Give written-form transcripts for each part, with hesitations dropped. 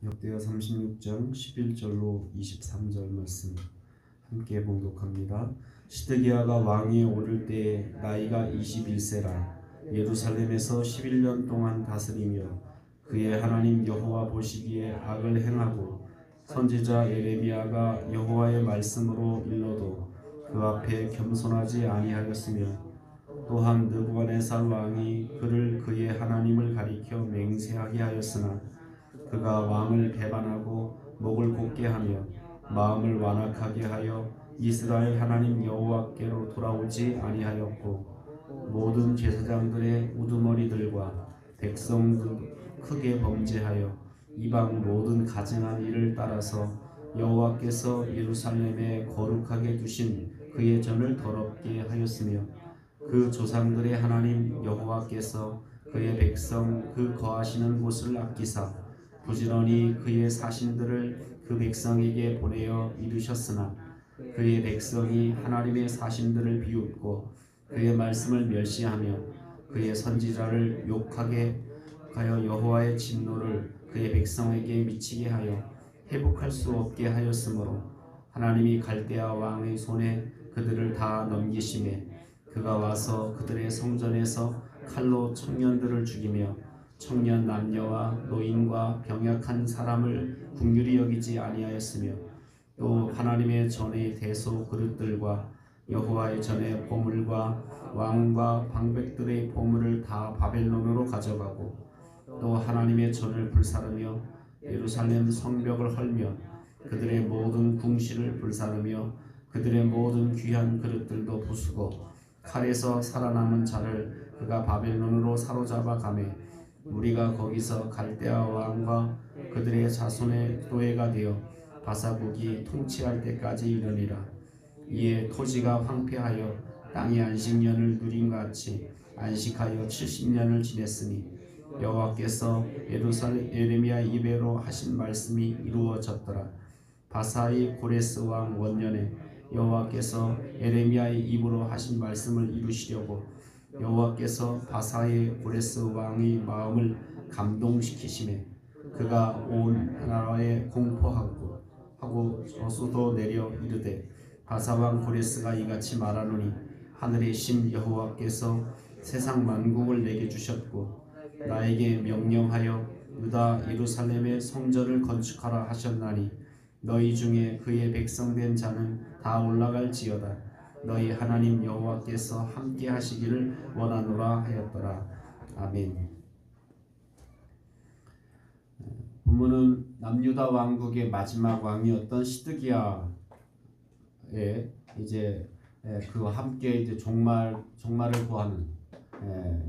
역대하 36장 11절로 23절 말씀 함께 봉독합니다. 시드기야가 왕위에 오를 때 나이가 21세라 예루살렘에서 11년 동안 다스리며 그의 하나님 여호와 보시기에 악을 행하고 선지자 예레미야가 여호와의 말씀으로 일러도 그 앞에 겸손하지 아니하였으며 또한 느부갓네살 왕이 그를 그의 하나님을 가리켜 맹세하게 하였으나 그가 왕을 배반하고 목을 곧게 하며 마음을 완악하게 하여 이스라엘 하나님 여호와께로 돌아오지 아니하였고 모든 제사장들의 우두머리들과 백성도 크게 범죄하여 이방 모든 가증한 일을 따라서 여호와께서 예루살렘에 거룩하게 두신 그의 전을 더럽게 하였으며 그 조상들의 하나님 여호와께서 그의 백성 그 거하시는 곳을 아끼사 부지런히 그의 사신들을 그 백성에게 보내어 이루셨으나 그의 백성이 하나님의 사신들을 비웃고 그의 말씀을 멸시하며 그의 선지자를 욕하게 하여 여호와의 진노를 그의 백성에게 미치게 하여 회복할 수 없게 하였으므로 하나님이 갈대아 왕의 손에 그들을 다 넘기심에 그가 와서 그들의 성전에서 칼로 청년들을 죽이며 청년 남녀와 노인과 병약한 사람을 긍휼히 여기지 아니하였으며 또 하나님의 전의 대소 그릇들과 여호와의 전의 보물과 왕과 방백들의 보물을 다 바벨론으로 가져가고 또 하나님의 전을 불사르며 예루살렘 성벽을 헐며 그들의 모든 궁실을 불사르며 그들의 모든 귀한 그릇들도 부수고 칼에서 살아남은 자를 그가 바벨론으로 사로잡아 가매 우리가 거기서 갈대아 왕과 그들의 자손의 노예가 되어 바사국이 통치할 때까지 이르니라. 이에 토지가 황폐하여 땅이 안식년을 누린 같이 안식하여 70년을 지냈으니 여호와께서 예레미야 입으로 하신 말씀이 이루어졌더라. 바사의 고레스 왕 원년에 여호와께서 예레미야의 입으로 하신 말씀을 이루시려고 여호와께서 바사의 고레스 왕의 마음을 감동시키심에 그가 온 나라에 공포하고 저수도 내려 이르되 바사 왕 고레스가 이같이 말하노니 하늘의 신 여호와께서 세상 만국을 내게 주셨고 나에게 명령하여 유다 예루살렘의 성전을 건축하라 하셨나니 너희 중에 그의 백성된 자는 다 올라갈지어다. 너희 하나님 여호와께서 함께 하시기를 원하노라 하였더라. 아멘. 본문은 남유다 왕국의 마지막 왕이었던 시드기야의 이제 그와 함께 이제 종말을 구하는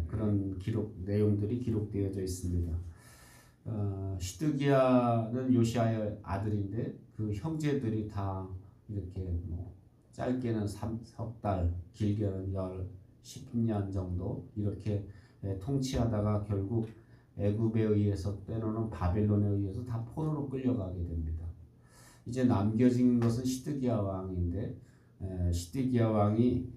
그런 내용들이 기록되어져 있습니다. 시드기야는 요시야의 아들인데 그 형제들이 다 이렇게 짧게는 3달, 길게는 10년 정도 이렇게 통치하다가 결국 애굽에 의해서 때로는 바벨론에 의해서 다 포로로 끌려가게 됩니다. 이제 남겨진 것은 시드기야 왕인데 시드기야 왕이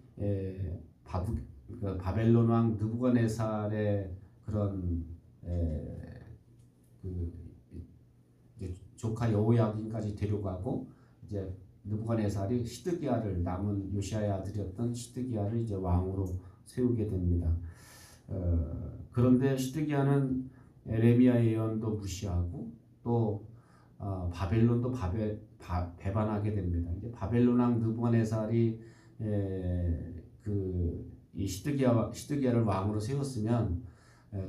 바벨론 왕 느부갓네살의 그런 이제 조카 여호야긴까지 데려가고 이제 느부갓네살이 시드기야를 남은 요시야의 아들이었던 시드기야를 이제 왕으로 세우게 됩니다. 그런데 시드기야는 에레미야의 예언도 무시하고 또 바벨론도 배반하게 됩니다. 이제 바벨론 왕 느부갓네살이 이 시드기야를 왕으로 세웠으면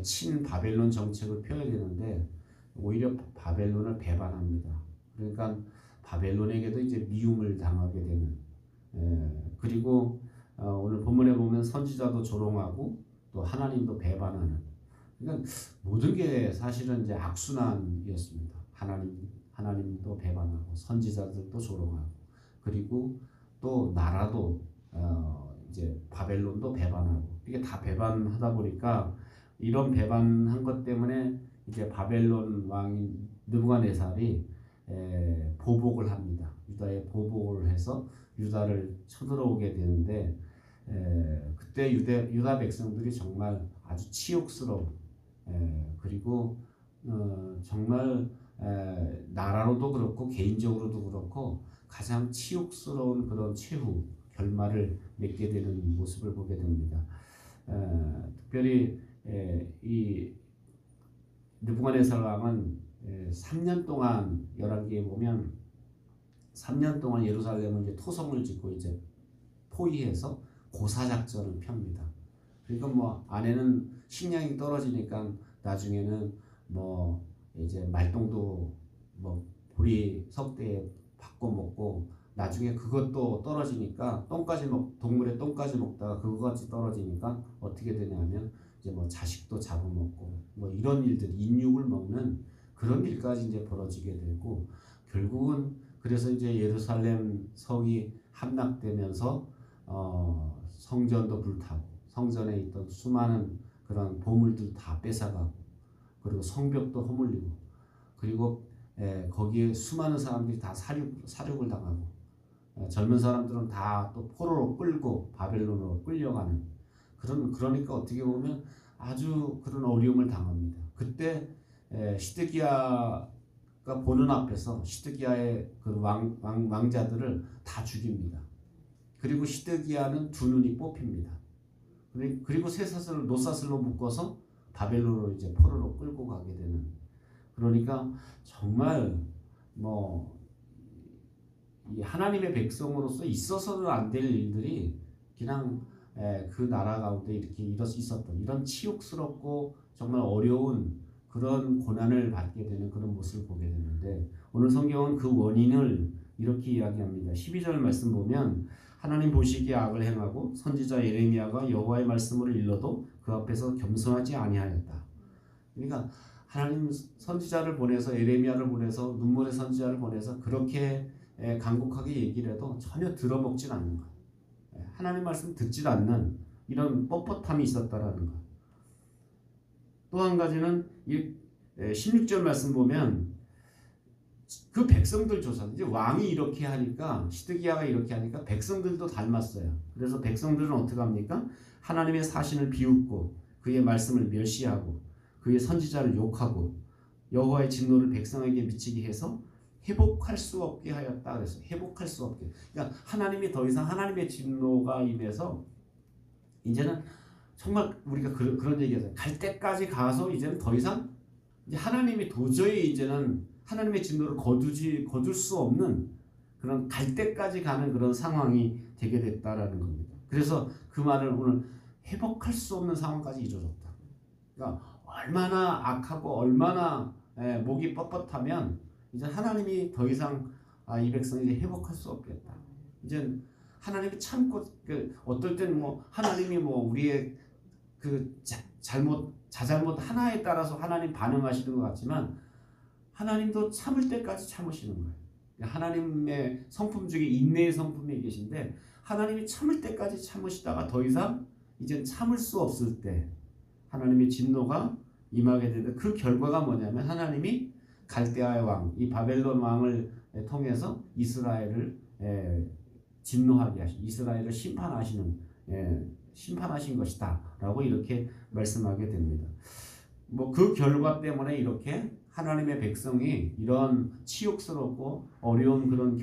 친 바벨론 정책을 펴야 되는데 오히려 바벨론을 배반합니다. 그러니까 바벨론에게도 이제 미움을 당하게 되는 그리고 오늘 본문에 보면 선지자도 조롱하고 또 하나님도 배반하는 그러니까 모든 게 사실은 이제 악순환이었습니다. 하나님도 배반하고 선지자들도 조롱하고 그리고 또 나라도 이제 바벨론도 배반하고 이게 다 배반하다 보니까 이런 배반한 것 때문에 이제 바벨론 왕인 느부갓네살이 보복을 합니다. 유다에 보복을 해서 유다를 쳐들어오게 되는데 그때 유다 백성들이 정말 아주 치욕스러운 그리고 정말 나라로도 그렇고 개인적으로도 그렇고 가장 치욕스러운 그런 최후 결말을 맺게 되는 모습을 보게 됩니다. 특별히 이 느부갓네살 왕은 3년 동안 열왕기에 보면 3년 동안 예루살렘을 이제 토성을 짓고 이제 포위해서 고사 작전을 펴니다. 그러니까 뭐 안에는 식량이 떨어지니까 나중에는 뭐 이제 말똥도 뭐 보리 석대에 바꿔 먹고 나중에 그것도 떨어지니까 동물의 똥까지 먹다가 그거까지 떨어지니까 어떻게 되냐면 이제 뭐 자식도 잡아먹고 뭐 이런 일들 인육을 먹는 그런 일까지 이제 벌어지게 되고 결국은 그래서 이제 예루살렘 성이 함락되면서 성전도 불타고 성전에 있던 수많은 그런 보물들 다 뺏어가고 그리고 성벽도 허물리고 그리고 거기에 수많은 사람들이 다 사륙을 당하고 젊은 사람들은 다 또 포로로 끌고 바벨론으로 끌려가는 그러니까 어떻게 보면 아주 그런 어려움을 당합니다. 그때 시드기야가 보는 앞에서 시드기야의 그 왕자들을 다 죽입니다. 그리고 시드기야는 두 눈이 뽑힙니다. 그리고 쇠사슬을 노사슬로 묶어서 바벨론으로 이제 포로로 끌고 가게 되는 그러니까 정말 뭐 이 하나님의 백성으로서 있어서는 안 될 일들이 그냥 그 나라 가운데 이렇게 있었던 이런 치욕스럽고 정말 어려운 그런 고난을 받게 되는 그런 모습을 보게 되는데 오늘 성경은 그 원인을 이렇게 이야기합니다. 12절 말씀 보면 하나님 보시기에 악을 행하고 선지자 예레미야가 여호와의 말씀을 일러도 그 앞에서 겸손하지 아니하였다. 그러니까 하나님 선지자를 보내서 예레미야를 보내서 눈물의 선지자를 보내서 그렇게 간곡하게 얘기를 해도 전혀 들어먹질 않는 것. 하나님 말씀 듣질 않는 이런 뻣뻣함이 있었다라는 것. 또 한 가지는 16절 말씀 보면 그 백성들 조사 이제 왕이 이렇게 하니까 시드기야가 이렇게 하니까 백성들도 닮았어요. 그래서 백성들은 어떻게 합니까? 하나님의 사신을 비웃고 그의 말씀을 멸시하고 그의 선지자를 욕하고 여호와의 진노를 백성에게 미치게 해서 회복할 수 없게 하였다. 그래서 회복할 수 없게. 그러니까 하나님이 더 이상 하나님의 진노가 임해서 이제는 정말 우리가 그런 얘기하잖아요. 갈 때까지 가서 이제는 더 이상 이제 하나님이 도저히 이제는 하나님의 진노를 거둘 수 없는 그런 갈 때까지 가는 그런 상황이 되게 됐다라는 겁니다. 그래서 그 말을 오늘 회복할 수 없는 상황까지 이루어졌다. 그러니까 얼마나 악하고 얼마나 목이 뻣뻣하면 이제 하나님이 더 이상 이 백성이 이제 회복할 수 없겠다. 이제 하나님이 참고 어떨 때는 뭐 하나님이 뭐 우리의 그 자잘못 하나에 따라서 하나님 반응하시는 것 같지만 하나님도 참을 때까지 참으시는 거예요. 하나님의 성품 중에 인내의 성품이 계신데 하나님이 참을 때까지 참으시다가 더 이상 이제 참을 수 없을 때 하나님의 진노가 임하게 되는데 그 결과가 뭐냐면 하나님이 갈대아의 왕, 이 바벨론 왕을 통해서 이스라엘을 진노하게 하신, 이스라엘을 심판하신 것이다 라고 이렇게 말씀하게 됩니다. 뭐 그 결과 때문에 이렇게 하나님의 백성이 이런 치욕스럽고 어려운 그런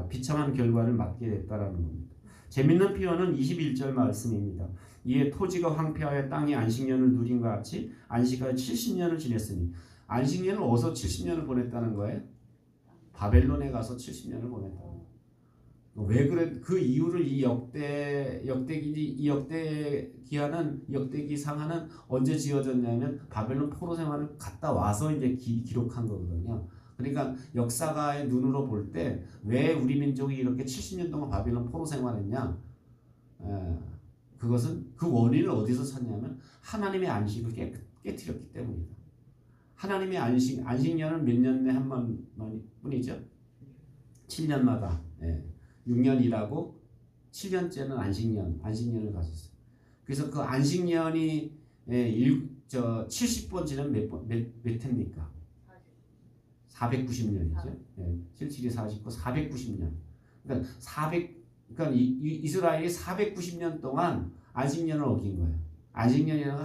비참한 결과를 맞게 됐다라는 겁니다. 재밌는 표현은 21절 말씀입니다. 이에 토지가 황폐하여 땅이 안식년을 누린 것 같이 안식하여 70년을 지냈으니 안식년을 어디서 70년을 보냈다는 거예요? 바벨론에 가서 70년을 보냈다는 거예요. 왜 그래? 그 이유를 이 역대기 상하는 언제 지어졌냐면 바벨론 포로 생활을 갔다 와서 이제 기록한 거거든요. 그러니까 역사가의 눈으로 볼 때 왜 우리 민족이 이렇게 70년 동안 바벨론 포로 생활했냐? 그것은 그 원인을 어디서 찾냐면 하나님의 안식을 깨뜨렸기 때문이다. 하나님의 안식년은 몇 년에 한 번뿐이죠. 7년마다 6년 일하고 7년째는 안식년을 가졌어요. 그래서 그 안식년이 70번 지나면 몇 해입니까? 490년이죠. 77이 49, 490년. 그러니까 이스라엘이 490년 동안 안식년을 어긴 거예요. 안식년이라는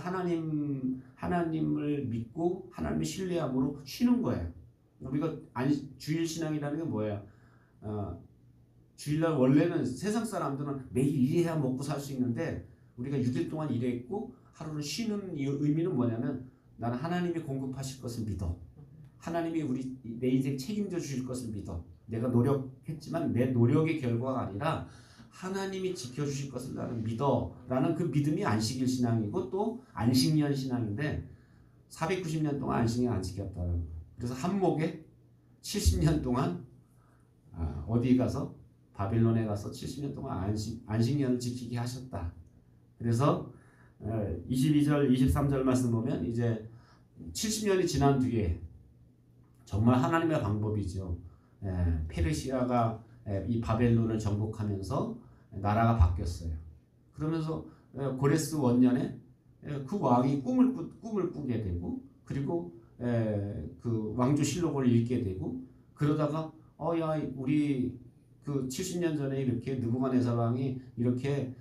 하나님을 믿고 하나님을 신뢰함으로 쉬는 거예요. 우리가 주일 신앙이라는 게 뭐예요? 주일날 원래는 세상 사람들은 매일 일해야 먹고 살 수 있는데 우리가 6일 동안 일했고 하루는 쉬는 의미는 뭐냐면 나는 하나님이 공급하실 것을 믿어. 하나님이 내 인생 책임져 주실 것을 믿어. 내가 노력했지만 내 노력의 결과가 아니라 하나님이 지켜주실 것을 나는 믿어 라는 그 믿음이 안식일 신앙이고 또 안식년 신앙인데 490년 동안 안식년 안 지켰다는 거예요. 그래서 한목에 70년 동안 어디 가서 바빌론에 가서 70년 동안 안식년을 지키게 하셨다. 그래서 22절 23절 말씀 보면 이제 70년이 지난 뒤에 정말 하나님의 방법이죠. 페르시아가 이 바벨론을 정복하면서 나라가 바뀌었어요. 그러면서 고레스 원년에 그 왕이 꿈을 꾸게 되고 그리고 그 왕조실록을 읽게 되고 그러다가 우리 그 70년 전에 이렇게 느부갓네살 왕이 이렇게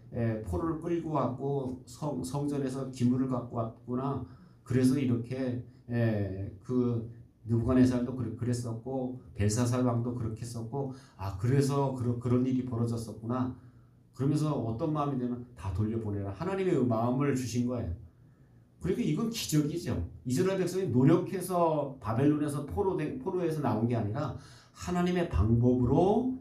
포로를 끌고 왔고 성전에서 기물을 갖고 왔구나. 그래서 이렇게 그 느부갓네살도 그랬었고 벨사살 왕도 그렇게 했었고 그래서 그런 일이 벌어졌었구나. 그러면서 어떤 마음이 되면 다 돌려보내라. 하나님의 마음을 주신 거예요. 그러니까 이건 기적이죠. 이스라엘 백성이 노력해서 바벨론에서 포로에서 나온 게 아니라 하나님의 방법으로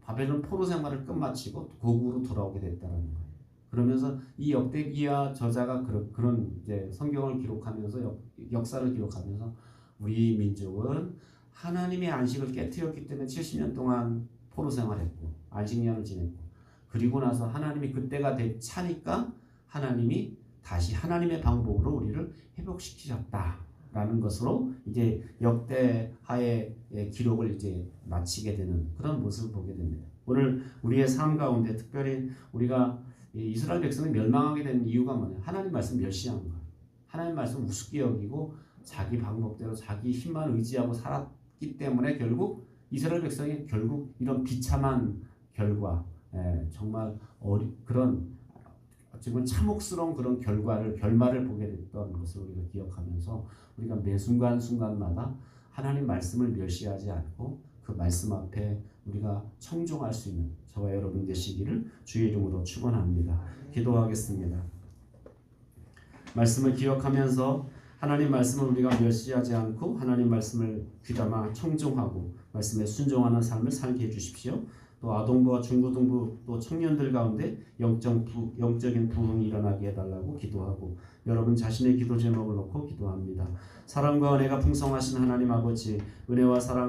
바벨론 포로 생활을 끝마치고 고국으로 돌아오게 됐다는 거예요. 그러면서 이 역대기야 저자가 그런 이제 성경을 기록하면서 역사를 기록하면서 우리 민족은 하나님의 안식을 깨뜨렸기 때문에 70년 동안 포로 생활했고 안식년을 지냈고 그리고 나서 하나님이 그때가 차니까 하나님이 다시 하나님의 방법으로 우리를 회복시키셨다라는 것으로 이제 역대하의 기록을 이제 마치게 되는 그런 모습을 보게 됩니다. 오늘 우리의 삶 가운데 특별히 우리가 이스라엘 백성이 멸망하게 된 이유가 뭐냐? 하나님 말씀 멸시한 거예요. 하나님 말씀 우습게 여기고 자기 방법대로 자기 힘만 의지하고 살았기 때문에 결국 이스라엘 백성이 결국 이런 비참한 결과, 정말 그런 어쩌면 참혹스러운 그런 결말을 보게 됐던 것을 우리가 기억하면서 우리가 매 순간순간마다 하나님 말씀을 멸시하지 않고 그 말씀 앞에 우리가 청종할 수 있는 저와 여러분 되시기를 주의 이름으로 축원합니다. 기도하겠습니다. 말씀을 기억하면서 하나님 말씀을 우리가 멸시하지 않고 하나님 말씀을 귀담아 청종하고 말씀에 순종하는 삶을 살게 해주십시오. 또 아동부와 중고등부 또 청년들 가운데 영적인 부흥이 일어나게 해달라고 기도하고 여러분 자신의 기도 제목을 놓고 기도합니다. 사랑과 은혜가 풍성하신 하나님 아버지, 은혜와 사랑을